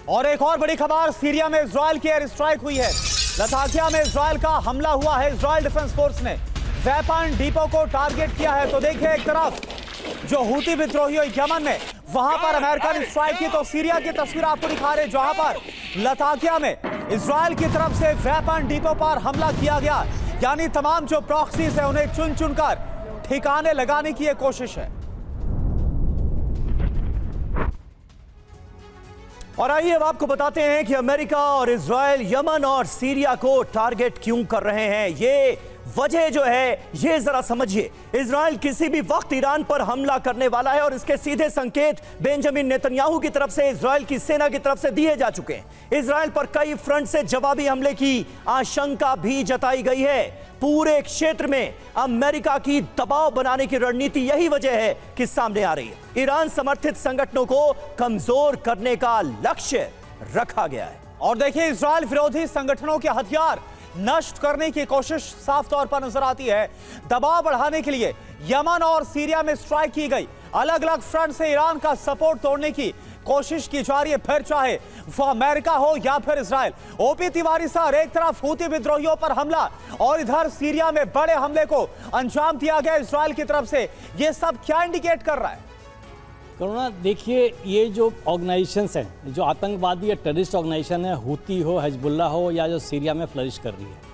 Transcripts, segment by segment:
और एक और बड़ी खबर, सीरिया में इजराइल की एयर स्ट्राइक हुई है। लताकिया में इजराइल का हमला हुआ है। इजराइल डिफेंस फोर्स ने वेपन डिपो को टारगेट किया है। तो देखिए, एक तरफ जो हूती विद्रोहियों यमन में, वहां पर अमेरिका ने स्ट्राइक की, तो सीरिया की तस्वीर आपको दिखा रहे जहां पर लताकिया में इजराइल की तरफ से वेपन डिपो पर हमला किया गया। यानी तमाम जो प्रॉक्सीज है उन्हें चुन चुनकर ठिकाने लगाने की यह कोशिश है। और आइए अब आपको बताते हैं कि अमेरिका और इजराइल यमन और सीरिया को टारगेट क्यों कर रहे हैं। ये वजह जो है ये जरा समझिए। इजराइल किसी भी वक्त ईरान पर हमला करने वाला है और इसके सीधे संकेत बेंजामिन नेतन्याहू की तरफ से, इजराइल की सेना की तरफ से दिए जा चुके हैं। इजराइल पर कई फ्रंट से जवाबी हमले की आशंका भी जताई गई है। पूरे क्षेत्र में अमेरिका की दबाव बनाने की रणनीति यही वजह है कि सामने आ रही है। ईरान समर्थित संगठनों को कमजोर करने का लक्ष्य रखा गया है। और देखिए, इजराइल विरोधी संगठनों के हथियार नष्ट करने की कोशिश साफ तौर पर नजर आती है। दबाव बढ़ाने के लिए यमन और सीरिया में स्ट्राइक की गई। अलग अलग फ्रंट से ईरान का सपोर्ट तोड़ने की कोशिश की जा रही है, फिर चाहे वह अमेरिका हो या फिर इजराइल। ओपी तिवारी सर, एक तरफ हूती विद्रोहियों पर हमला और इधर सीरिया में बड़े हमले को अंजाम दिया गया इजराइल की तरफ से। यह सब क्या इंडिकेट कर रहा है? करुणा, देखिए, ये जो ऑर्गेनाइजेशंस हैं, जो आतंकवादी या टेररिस्ट ऑर्गेनाइजेशन है, हूती हो, हिजबुल्लाह हो या जो सीरिया में फ्लरिश कर रही है,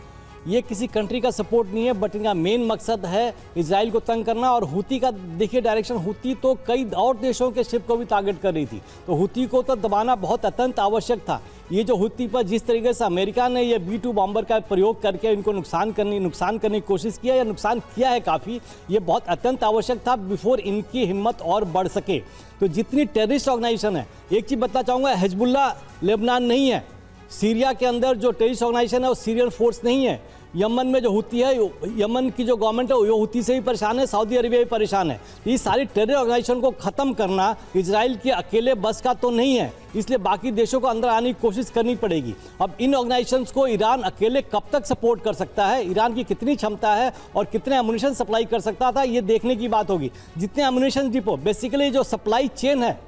ये किसी कंट्री का सपोर्ट नहीं है, बट इनका मेन मकसद है इजराइल को तंग करना। और हूती का देखिए डायरेक्शन, हूती तो कई और देशों के शिप को भी टारगेट कर रही थी, तो हूती को तो दबाना बहुत अत्यंत आवश्यक था। ये जो हूती पर जिस तरीके से अमेरिका ने ये B-2 बॉम्बर का प्रयोग करके इनको नुकसान करने की कोशिश किया या नुकसान किया है काफ़ी, ये बहुत अत्यंत आवश्यक था बिफोर इनकी हिम्मत और बढ़ सके। तो जितनी टेररिस्ट ऑर्गेनाइजेशन है, एक चीज़ बताना चाहूँगा, हिजबुल्लाह लेबनान नहीं है, सीरिया के अंदर जो टेररिस्ट ऑर्गेनाइजेशन है वो सीरियन फोर्स नहीं है, यमन में जो हूती है, यमन की जो गवर्नमेंट है वो हूती से भी परेशान है, सऊदी अरेबिया भी परेशान है। ये सारी टेरर ऑर्गेनाइजेशन को ख़त्म करना इजराइल के अकेले बस का तो नहीं है, इसलिए बाकी देशों को अंदर आने की कोशिश करनी पड़ेगी। अब इन ऑर्गेनाइजेशंस को ईरान अकेले कब तक सपोर्ट कर सकता है, ईरान की कितनी क्षमता है और कितने एमुनिशन सप्लाई कर सकता था, ये देखने की बात होगी। जितने एमुनिशन डिपो, बेसिकली जो सप्लाई चेन है,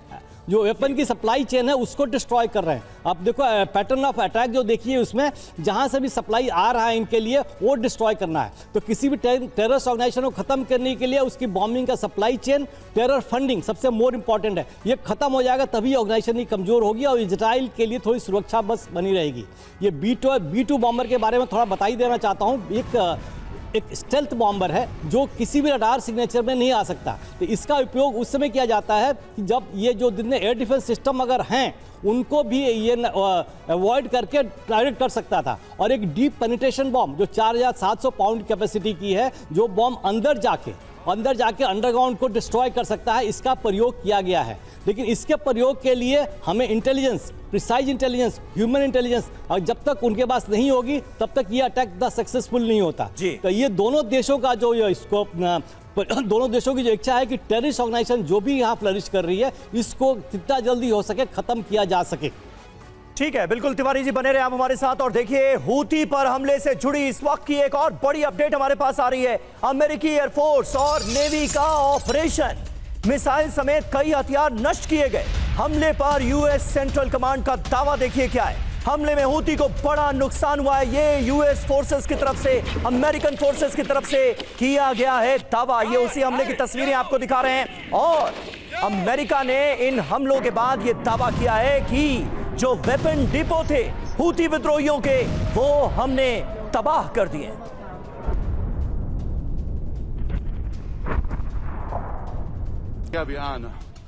जो वेपन की सप्लाई चेन है, उसको डिस्ट्रॉय कर रहे हैं। अब देखो पैटर्न ऑफ अटैक जो देखिए, उसमें जहां से भी सप्लाई आ रहा है इनके लिए, वो डिस्ट्रॉय करना है। तो किसी भी टेररिस्ट ऑर्गेनाइजेशन को खत्म करने के लिए उसकी बॉम्बिंग का सप्लाई चेन, टेरर फंडिंग सबसे मोर इंपॉर्टेंट है। ये खत्म हो जाएगा तभी ऑर्गेनाइजेशन ही कमजोर होगी और इजराइल के लिए थोड़ी सुरक्षा बस बनी रहेगी। ये B-2 बॉम्बर के बारे में थोड़ा बता ही देना चाहता हूँ। एक स्टेल्थ बॉम्बर है जो किसी भी रडार सिग्नेचर में नहीं आ सकता। तो इसका उपयोग उस समय किया जाता है कि जब ये जो जितने एयर डिफेंस सिस्टम अगर हैं उनको भी ये अवॉइड करके टारगेट कर सकता था। और एक डीप पेनिट्रेशन बॉम्ब जो 4700 पाउंड कैपेसिटी की है, जो बॉम्ब अंदर जाके अंडरग्राउंड को डिस्ट्रॉय कर सकता है, इसका प्रयोग किया गया है। लेकिन इसके प्रयोग के लिए हमें intelligence, precise intelligence, human intelligence, और जब तक उनके पास नहीं होगी तब तक ये अटैक सक्सेसफुल नहीं होता। तो ये दोनों देशों का जो स्कोप, दोनों देशों की जो इच्छा है कि टेररिस्ट ऑर्गेनाइजेशन जो भी यहाँ फ्लरिश कर रही है, इसको जितना जल्दी हो सके खत्म किया जा सके। ठीक है, बिल्कुल तिवारी जी बने रहे आप हमारे साथ। और देखिए, हूती पर हमले से जुड़ी इस वक्त की एक और बड़ी अपडेट हमारे पास आ रही है। अमेरिकी एयरफोर्स और नेवी का ऑपरेशन, मिसाइल समेत कई हथियार नष्ट किए गए। हमले पर यूएस सेंट्रल कमांड का दावा देखिए क्या है। हमले में हूती को बड़ा नुकसान हुआ है, ये यूएस फोर्सेस की तरफ से, अमेरिकन फोर्सेस की तरफ से किया गया है दावा। ये उसी हमले की तस्वीरें आपको दिखा रहे हैं। और अमेरिका ने इन हमलों के बाद ये दावा किया है कि जो वेपन डिपो थे हूती विद्रोहियों के, वो हमने तबाह कर दिए। Gabiana.